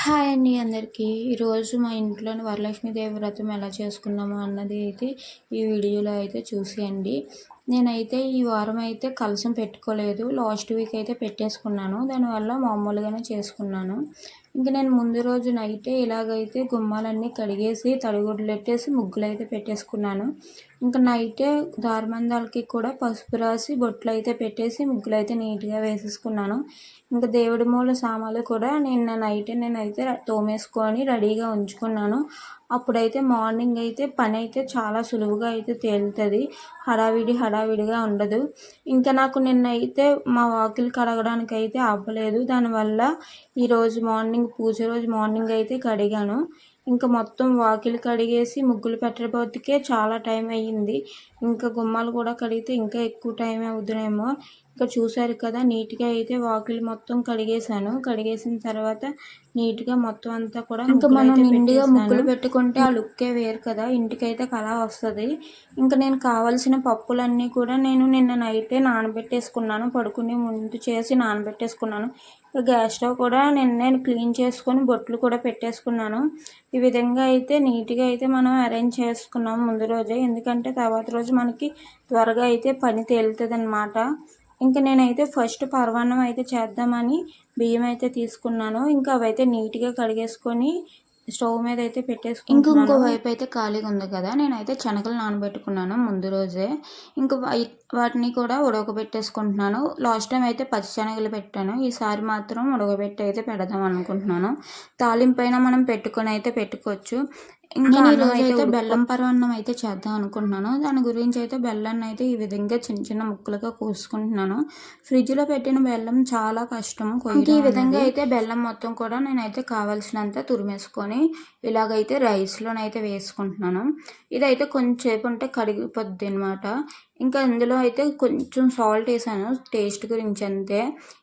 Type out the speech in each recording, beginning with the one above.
Hi అండి అందరికీ. ఈరోజు మా ఇంట్లోని వరలక్ష్మీదేవి వ్రతం ఎలా చేసుకున్నాము అన్నది అయితే ఈ వీడియోలో అయితే చూసేయండి. నేనైతే ఈ వారం అయితే కలశం పెట్టుకోలేదు. లాస్ట్ వీక్ అయితే పెట్టేసుకున్నాను. దానివల్ల మామూలుగానే చేసుకున్నాను. ఇంక నేను ముందు రోజు నైటే ఇలాగైతే గుమ్మాలన్నీ కడిగేసి తడిగుడ్డలెట్టేసి ముగ్గులైతే పెట్టేసుకున్నాను. ఇంక నైటే దారమందాలకి కూడా పసుపు రాసి బొట్లయితే పెట్టేసి ముగ్గులైతే నీట్‌గా వేసేసుకున్నాను. ఇంక దేవుడి మూల సామాన్లు కూడా నేనైతే తోమేసుకొని రెడీగా ఉంచుకున్నాను. అప్పుడైతే మార్నింగ్ అయితే పని అయితే చాలా సులువుగా అయితే తేలుతుంది. హడావిడిగా ఉండదు. ఇంకా నాకు నిన్నైతే మా వాకిలి కడగడానికి అయితే అవ్వలేదు. దానివల్ల ఈరోజు మార్నింగ్ పూజ రోజు మార్నింగ్ అయితే కడిగాను. ఇంకా మొత్తం వాకిలి కడిగేసి ముగ్గులు పెట్టబోతికే చాలా టైం అయ్యింది. ఇంకా గుమ్మాలు కూడా కడిగితే ఇంకా ఎక్కువ టైం అవుతుందేమో. ఇంకా చూసారు కదా, నీట్గా అయితే వాకిలి మొత్తం కడిగేసాను. కడిగేసిన తర్వాత నీట్గా మొత్తం అంతా కూడా ఇంకా మనం నిండుగా ముగ్గులు పెట్టుకుంటే ఆ లుక్కే వేరు కదా, ఇంటికైతే కళ వస్తుంది. ఇంకా నేను కావాల్సిన పప్పులన్నీ కూడా నేను నిన్న నైటే నానబెట్టేసుకున్నాను. పడుకునే ముందు చేసి నానబెట్టేసుకున్నాను. గ్యాస్ స్టవ్ కూడా నేను క్లీన్ చేసుకొని బొట్లు కూడా పెట్టేసుకున్నాను. ఈ విధంగా అయితే నీట్గా అయితే మనం అరేంజ్ చేసుకున్నాం ముందు రోజే. ఎందుకంటే తర్వాత రోజు మనకి త్వరగా అయితే పని తేలుతుంది అన్నమాట. ఇంకా నేనైతే ఫస్ట్ పరమాన్నం అయితే చేద్దామని బియ్యం అయితే తీసుకున్నాను. ఇంకా అవైతే నీట్గా కడిగేసుకొని స్టవ్ మీద అయితే పెట్టేసుకుంటున్నాను. ఇంకో వైపు అయితే ఖాళీగా ఉంది కదా, నేనైతే శనగలు నానబెట్టుకున్నాను ముందు రోజే. ఇంకా వాటిని కూడా ఉడకబెట్టేసుకుంటున్నాను. లాస్ట్ టైం అయితే పచ్చి శనగలు పెట్టాను. ఈసారి మాత్రం ఉడకబెట్టి అయితే పెడదాం అనుకుంటున్నాను. తాలింపైన మనం పెట్టుకొని అయితే పెట్టుకోవచ్చు. ఇంకా ఈరోజైతే బెల్లం పరమాన్నం అయితే చేద్దాం అనుకుంటున్నాను. దాని గురించి అయితే బెల్లాన్ని అయితే ఈ విధంగా చిన్న చిన్న ముక్కలుగా కోసుకుంటున్నాను. ఫ్రిడ్జ్లో పెట్టిన బెల్లం చాలా కష్టం. ఈ విధంగా అయితే బెల్లం మొత్తం కూడా నేనైతే కావాల్సినంత తురిమేసుకొని ఇలాగైతే రైస్లోనైతే వేసుకుంటున్నాను. ఇదైతే కొంచెంసేపు ఉంటే కరిగిపోద్ది అనమాట. ఇంకా అందులో అయితే కొంచెం సాల్ట్ వేసాను టేస్ట్ గురించి అంతే.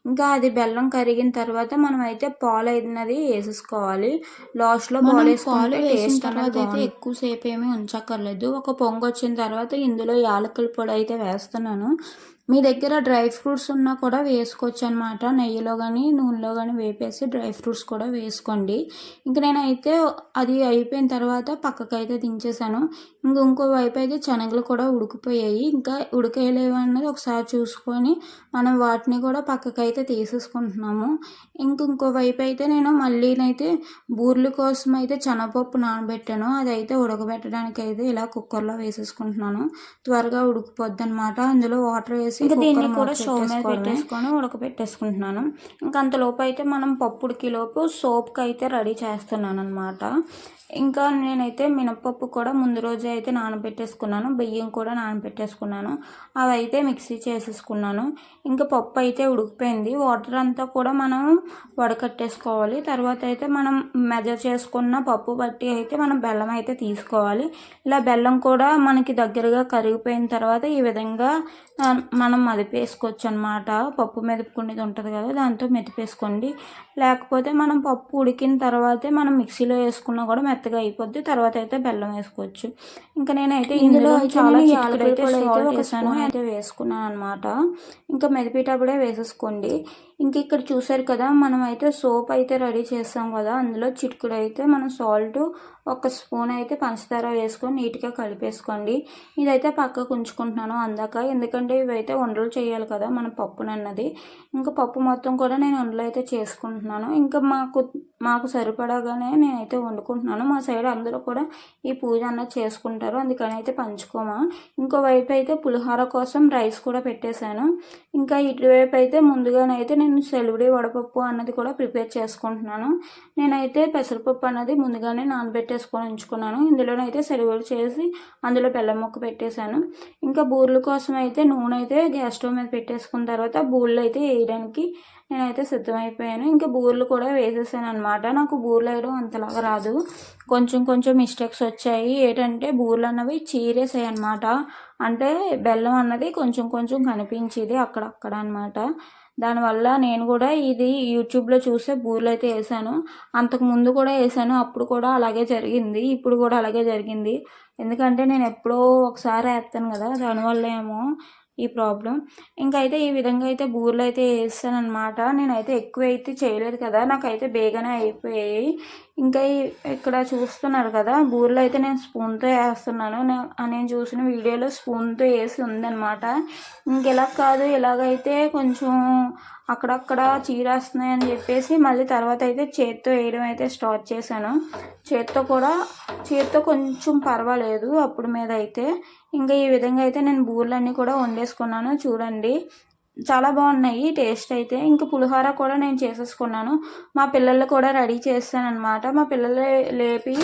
ఇంకా అది బెల్లం కరిగిన తర్వాత మనం అయితే పాలు అయినది వేసేసుకోవాలి. లాస్ట్లో పాలు వేసుకుంటే టేస్ట్ తర్వాత అయితే ఎక్కువసేపు ఏమీ ఉంచక్కర్లేదు. ఒక పొంగు వచ్చిన తర్వాత ఇందులో యాలకుల పొడి అయితే వేస్తున్నాను. మీ దగ్గర డ్రై ఫ్రూట్స్ ఉన్నా కూడా వేసుకోవచ్చు అనమాట. నెయ్యిలో కానీ నూనెలో కానీ వేపేసి డ్రై ఫ్రూట్స్ కూడా వేసుకోండి. ఇంక నేనైతే అది అయిపోయిన తర్వాత పక్కకైతే దించేసాను. ఇంకో వైపు అయితే శనగలు కూడా ఉడికిపోయాయి. ఇంకా ఉడకలేవు అన్నది ఒకసారి చూసుకొని మనం వాటిని కూడా పక్కకైతే తీసేసుకుంటున్నాము. ఇంకో వైపు అయితే నేను మళ్ళీనైతే బూర్లు కోసం అయితే శనగపప్పు నానబెట్టాను. అదైతే ఉడకబెట్టడానికి అయితే ఇలా కుక్కర్లో వేసేసుకుంటున్నాను. త్వరగా ఉడికిపోద్ది అనమాట. అందులో వాటర్ వేసి ఇంకా దీన్ని కూడా స్టవ్ మీద పెట్టేసుకొని ఉడకబెట్టేసుకుంటున్నాను. ఇంకా అంతలోపు అయితే మనం పప్పు ఉడికేలోపు సోప్కి అయితే రెడీ చేస్తున్నాను అనమాట. ఇంకా నేనైతే మినపప్పు కూడా ముందు రోజే అయితే నానబెట్టేసుకున్నాను. బియ్యం కూడా నానబెట్టేసుకున్నాను. అవి అయితే మిక్సీ చేసేసుకున్నాను. ఇంకా పప్పు అయితే ఉడికిపోయింది. వాటర్ అంతా కూడా మనం వడకట్టేసుకోవాలి. తర్వాత అయితే మనం మెజర్ చేసుకున్న పప్పు బట్టి అయితే మనం బెల్లం అయితే తీసుకోవాలి. ఇలా బెల్లం కూడా మనకి దగ్గరగా కరిగిపోయిన తర్వాత ఈ విధంగా మనం మెదిపేసుకోవచ్చు అనమాట. పప్పు మెదుపుకునేది ఉంటుంది కదా, దాంతో మెదిపేసుకోండి. లేకపోతే మనం పప్పు ఉడికిన తర్వాతే మనం మిక్సీలో వేసుకున్నా కూడా మెత్తగా అయిపోద్ది. తర్వాత అయితే బెల్లం వేసుకోవచ్చు. ఇంకా నేనైతే ఇందులో చాలా అయితే వేసుకున్నాను అనమాట. ఇంకా మెదిపేటప్పుడే వేసేసుకోండి. ఇంక ఇక్కడ చూసారు కదా, మనం అయితే సోప్ అయితే రెడీ చేస్తాం కదా, అందులో చిటికెడు అయితే మనం సాల్ట్, ఒక స్పూన్ అయితే పంచదార వేసుకొని నీట్గా కలిపేసుకోండి. ఇదైతే పక్కకు ఉంచుకుంటున్నాను అందాక, ఎందుకంటే ఇవైతే ఉండలు చేయాలి కదా మన పప్పునన్నది. ఇంకా పప్పు మొత్తం కూడా నేను ఉండలు అయితే చేసుకుంటున్నాను. ఇంకా మాకు సరిపడాగానే నేనైతే వండుకుంటున్నాను. మా సైడ్ అందరూ కూడా ఈ పూజ అన్నది చేసుకుంటారు, అందుకని అయితే పంచుకోమా. ఇంకోవైపు అయితే పులిహోర కోసం రైస్ కూడా పెట్టేశాను. ఇంకా ఇటువైపు అయితే ముందుగానైతే నేను సెలవుడి వడపప్పు అన్నది కూడా ప్రిపేర్ చేసుకుంటున్నాను. నేనైతే పెసరపప్పు అన్నది ముందుగానే నానబెట్టేసుకొని ఉంచుకున్నాను. ఇందులోనైతే సెలవులు చేసి అందులో బెల్లం ముక్క పెట్టేశాను. ఇంకా బూరెల కోసం అయితే నూనె అయితే గ్యాస్ స్టవ్ మీద పెట్టేసుకున్న తర్వాత బూరెలు అయితే వేయడానికి నేనైతే సిద్ధమైపోయాను. ఇంకా బూరెలు కూడా వేసేసాను అనమాట. నాకు బూరెలు వేయడం అంతలాగా రాదు, కొంచెం మిస్టేక్స్ వచ్చాయి. ఏంటంటే బూరెలు అన్నవి చీరేసాయి అనమాట. అంటే బెల్లం అన్నది కొంచెం కనిపించేది అక్కడక్కడ అనమాట. దానివల్ల నేను కూడా ఇది యూట్యూబ్లో చూసే బూరెలు అయితే వేసాను. అంతకుముందు కూడా వేసాను, అప్పుడు కూడా అలాగే జరిగింది, ఇప్పుడు కూడా అలాగే జరిగింది. ఎందుకంటే నేను ఎప్పుడో ఒకసారి వేస్తాను కదా, దానివల్ల ఏమో ఈ ప్రాబ్లం. ఇంకా అయితే ఈ విధంగా అయితే బూరెలు అయితే వేస్తాను అనమాట. నేనైతే ఎక్కువ అయితే చేయలేదు కదా, నాకైతే బేగానే అయిపోయాయి. ఇంకా ఇక్కడ చూస్తున్నారు కదా, బూరెలు అయితే నేను స్పూన్తో వేస్తున్నాను. నేను చూసిన వీడియోలో స్పూన్తో వేసి ఉందన్నమాట. ఇంకెలా కాదు, ఇలాగైతే కొంచెం అక్కడక్కడ చీరేస్తున్నాయి అని చెప్పేసి మళ్ళీ తర్వాత అయితే చేత్తో వేయడం అయితే స్టార్ట్ చేశాను. చేత్తో కొంచెం పర్వాలేదు అప్పుడు మీద అయితే. ఇంకా ఈ విధంగా అయితే నేను బూరెలన్నీ కూడా వండేసుకున్నాను. చూడండి, చాలా బాగున్నాయి టేస్ట్ అయితే. ఇంకా పులిహోర కూడా నేను చేసేసుకున్నాను. మా పిల్లలు కూడా రెడీ చేస్తాను అనమాట. మా పిల్లలు లేపి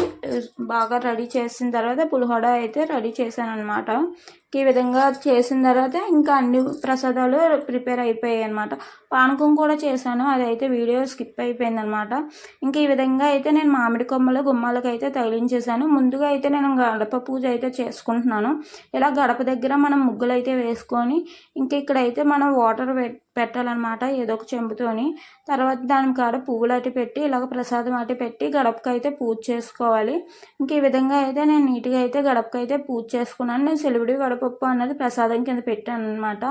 బాగా రెడీ చేసిన తర్వాత పులిహోర అయితే రెడీ చేశాను అనమాట. ఈ విధంగా చేసిన తర్వాత ఇంకా అన్ని ప్రసాదాలు ప్రిపేర్ అయిపోయాయి అనమాట. పానకం కూడా చేశాను, అదైతే వీడియో స్కిప్ అయిపోయింది అనమాట. ఇంకా ఈ విధంగా అయితే నేను మామిడి కొమ్మలు గుమ్మాలకు అయితే తగిలించేసాను. ముందుగా అయితే నేను గడప పూజ అయితే చేసుకుంటున్నాను. ఇలా గడప దగ్గర మనం ముగ్గులు అయితే వేసుకొని ఇంకా ఇక్కడైతే మనం వాటర్ పెట్టాలన్నమాట ఏదో ఒక చెంబుతోని. తర్వాత దాని కాడ పువ్వులు అటు పెట్టి ఇలాగ ప్రసాదం అటు పెట్టి గడపకి అయితే పూజ చేసుకోవాలి. ఇంక ఈ విధంగా అయితే నేను నీట్గా అయితే గడపకి అయితే పూజ చేసుకున్నాను. నేను సెలివిడి వడపప్పు అన్నది ప్రసాదం కింద పెట్టాను అనమాట.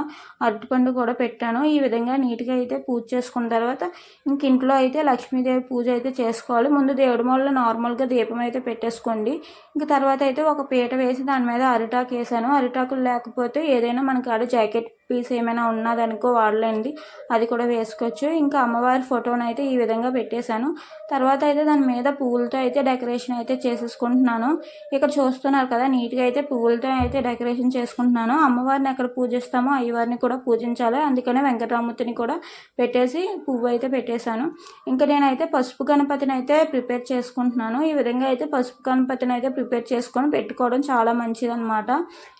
అరటిపండు కూడా పెట్టాను. ఈ విధంగా నీట్గా అయితే పూజ చేసుకున్న తర్వాత ఇంక ఇంట్లో అయితే లక్ష్మీదేవి పూజ అయితే చేసుకోవాలి. ముందు దేవుడి మూలలో నార్మల్గా దీపం అయితే పెట్టేసుకోండి. ఇంక తర్వాత అయితే ఒక పీట వేసి దాని మీద అరిటాకు వేసాను. అరిటాకులు లేకపోతే ఏదైనా మనకి ఆడ జాకెట్ పీస్ ఏమైనా ఉన్నదనుకో వాడలేండి, అది కూడా వేసుకోవచ్చు. ఇంకా అమ్మవారి ఫోటోని అయితే ఈ విధంగా పెట్టేశాను. తర్వాత అయితే దాని మీద పువ్వులతో అయితే డెకరేషన్ అయితే చేసేసుకుంటున్నాను. ఇక్కడ చూస్తున్నారు కదా, నీట్గా అయితే పువ్వులతో అయితే డెకరేషన్ చేసుకుంటున్నాను. అమ్మవారిని ఎక్కడ పూజిస్తామో అయ్యవారిని కూడా పూజించాలి, అందుకనే వెంకటరామూర్తిని కూడా పెట్టేసి పువ్వు అయితే పెట్టేశాను. ఇంకా నేనైతే పసుపు గణపతిని అయితే ప్రిపేర్ చేసుకుంటున్నాను. ఈ విధంగా అయితే పసుపు గణపతిని అయితే ప్రిపేర్ చేసుకొని పెట్టుకోవడం చాలా మంచిదన్నమాట.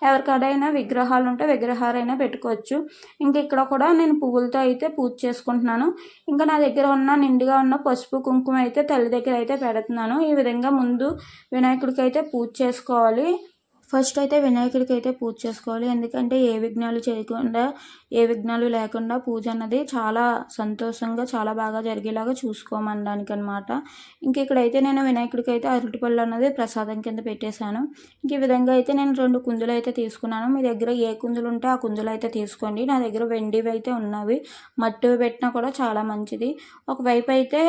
ఎవరికైనా విగ్రహాలు ఉంటే విగ్రహాలైనా పెట్టుకోవచ్చు. ఇంకా ఇక్కడ కూడా నేను పువ్వులతో అయితే పూజ చేసుకుంటున్నాను. ఇంకా నా దగ్గర ఉన్న నిండుగా ఉన్న పసుపు కుంకుమ అయితే తల్లి దగ్గర అయితే పెడుతున్నాను. ఈ విధంగా ముందు వినాయకుడికి అయితే పూజ చేసుకోవాలి. ఫస్ట్ అయితే వినాయకుడికి అయితే పూజ చేసుకోవాలి. ఎందుకంటే ఏ విఘ్నాలు లేకుండా పూజ అన్నది చాలా సంతోషంగా చాలా బాగా జరిగేలాగా చూసుకోమనడానికి అనమాట. ఇంక ఇక్కడైతే నేను వినాయకుడికి అయితే అరటిపళ్ళు అన్నది ప్రసాదం కింద పెట్టేశాను. ఇంక ఈ విధంగా అయితే నేను 2 కుందులు అయితే తీసుకున్నాను. మీ దగ్గర ఏ కుందులు ఉంటే ఆ కుందులు అయితే తీసుకోండి. నా దగ్గర వెండివి అయితే ఉన్నవి, మట్టివి పెట్టినా కూడా చాలా మంచిది. ఒకవైపు అయితే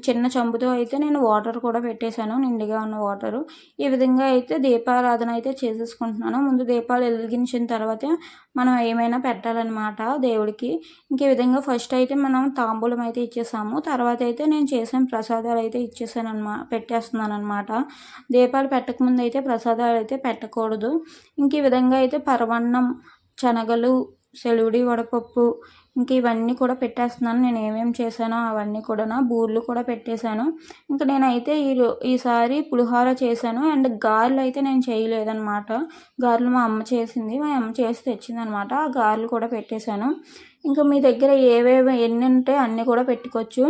చిన్న చెంబుతో అయితే నేను వాటర్ కూడా పెట్టేశాను, నిండుగా ఉన్న వాటరు. ఈ విధంగా అయితే దీపారాధన అయితే చేసేసుకుంటున్నాను. ముందు దీపాలు వెలిగించిన తర్వాత మనం ఏమైనా పెట్టాలన్నమాట దేవుడికి. ఇంక ఈ విధంగా ఫస్ట్ అయితే మనం తాంబూలం అయితే ఇచ్చేసాము. తర్వాత అయితే నేను చేసిన ప్రసాదాలు అయితే పెట్టేస్తున్నాను అనమాట. దీపాలు పెట్టకముందు అయితే ప్రసాదాలు అయితే పెట్టకూడదు. ఇంక ఈ విధంగా అయితే పరమాన్నం, శనగలు, సెలివిడి వడపప్పు ఇంక ఇవన్నీ కూడా పెట్టేస్తున్నాను. నేను ఏమేమి చేశానో అవన్నీ కూడా, బూర్లు కూడా పెట్టేశాను. ఇంకా నేనైతే ఈసారి పులిహోర చేశాను. అండ్ గారెలు అయితే నేను చేయలేదన్నమాట. గారెలు మా అమ్మ చేసింది, మా అమ్మ చేసి తెచ్చిందనమాట. ఆ గారెలు కూడా పెట్టేశాను. ఇంకా మీ దగ్గర ఎన్ని ఉంటే అన్నీ కూడా పెట్టుకోవచ్చు.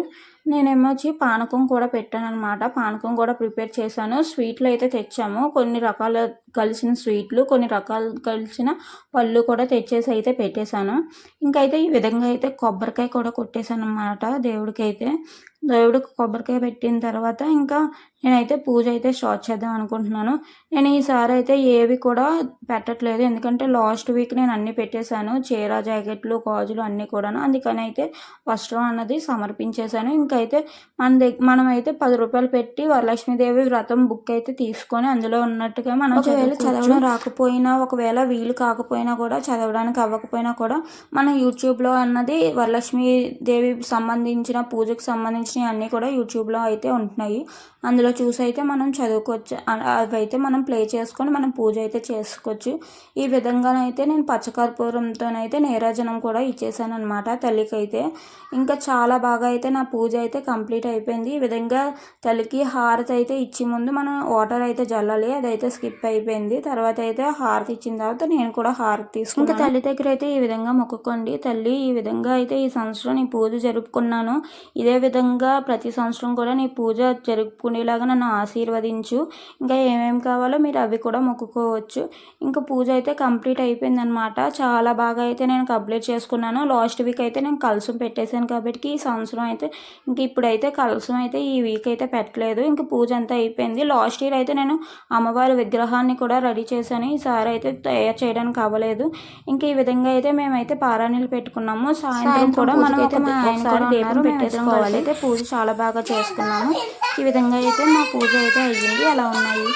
నేనేమో పానకం కూడా పెట్టాను అనమాట. పానకం కూడా ప్రిపేర్ చేశాను. స్వీట్లు అయితే తెచ్చాము, కొన్ని రకాల కలిసిన స్వీట్లు, కొన్ని రకాలు కలిసిన పళ్ళు కూడా తెచ్చేసి అయితే పెట్టేశాను. ఇంకైతే ఈ విధంగా అయితే కొబ్బరికాయ కూడా కొట్టేశాను అనమాట దేవుడికి కొబ్బరికాయ పెట్టిన తర్వాత ఇంకా నేనైతే పూజ అయితే స్టార్ట్ చేద్దాం అనుకుంటున్నాను. నేను ఈసారి అయితే ఏవి కూడా పెట్టట్లేదు, ఎందుకంటే లాస్ట్ వీక్ నేను అన్నీ పెట్టేశాను, చీర, జాకెట్లు, గాజులు అన్నీ కూడా. అందుకని అయితే వస్త్రం అన్నది సమర్పించేశాను. ఇంకైతే మనమైతే 10 రూపాయలు పెట్టి వరలక్ష్మీదేవి వ్రతం బుక్ అయితే తీసుకొని అందులో ఉన్నట్టుగా మనం చదవడం రాకపోయినా, ఒకవేళ వీలు కాకపోయినా కూడా, చదవడానికి అవ్వకపోయినా కూడా మనం యూట్యూబ్లో అన్నది వరలక్ష్మీదేవి సంబంధించిన పూజకు సంబంధించిన అన్నీ కూడా యూట్యూబ్లో అయితే ఉంటున్నాయి. అందులో చూసి అయితే మనం చదువుకోవచ్చు. అవి అయితే మనం ప్లే చేసుకొని మనం పూజ అయితే చేసుకోవచ్చు. ఈ విధంగానైతే నేను పచ్చకర్పూరంతోనైతే నీరాజనం కూడా ఇచ్చేసాను అనమాట తల్లికి అయితే. ఇంకా చాలా బాగా అయితే నా పూజ అయితే కంప్లీట్ అయిపోయింది. ఈ విధంగా తల్లికి హారతి అయితే ఇచ్చి ముందు మనం వాటర్ అయితే జల్లాలి, అదైతే స్కిప్ అయిపోయింది. తర్వాత అయితే హారతి ఇచ్చిన తర్వాత నేను కూడా హారతి తీసుకున్నాను. ఇంకా తల్లి దగ్గర అయితే ఈ విధంగా మొక్కుకోండి. తల్లి, ఈ విధంగా అయితే ఈ సంవత్సరం ఈ పూజ జరుపుకున్నాను. ఇదే విధంగా విధంగా ప్రతి సంవత్సరం కూడా నీ పూజ జరుపుకునేలాగా నన్ను ఆశీర్వదించు. ఇంకా ఏమేమి కావాలో మీరు అవి కూడా మొక్కుకోవచ్చు. ఇంకా పూజ అయితే కంప్లీట్ అయిపోయిందనమాట. చాలా బాగా అయితే నేను కంప్లీట్ చేసుకున్నాను. లాస్ట్ వీక్ అయితే నేను కలశం పెట్టేశాను కాబట్టి ఈ సంవత్సరం అయితే ఇంక ఇప్పుడైతే కలశం అయితే ఈ వీక్ అయితే పెట్టలేదు. ఇంక పూజ అంతా అయిపోయింది. లాస్ట్ ఇయర్ అయితే నేను అమ్మవారి విగ్రహాన్ని కూడా రెడీ చేశాను. ఈసారి అయితే తయారు చేయడానికి అవ్వలేదు. ఇంక ఈ విధంగా అయితే మేమైతే పారాణీలు పెట్టుకున్నాము. సాయంత్రం కూడా మనం ఒకసారి దీపం పెట్టేసుకోవాలి. అయితే పూజ చాలా బాగా చేసుకున్నాము. ఈ విధంగా అయితే మా పూజ అయితే అయ్యింది. ఎలా ఉన్నాయి?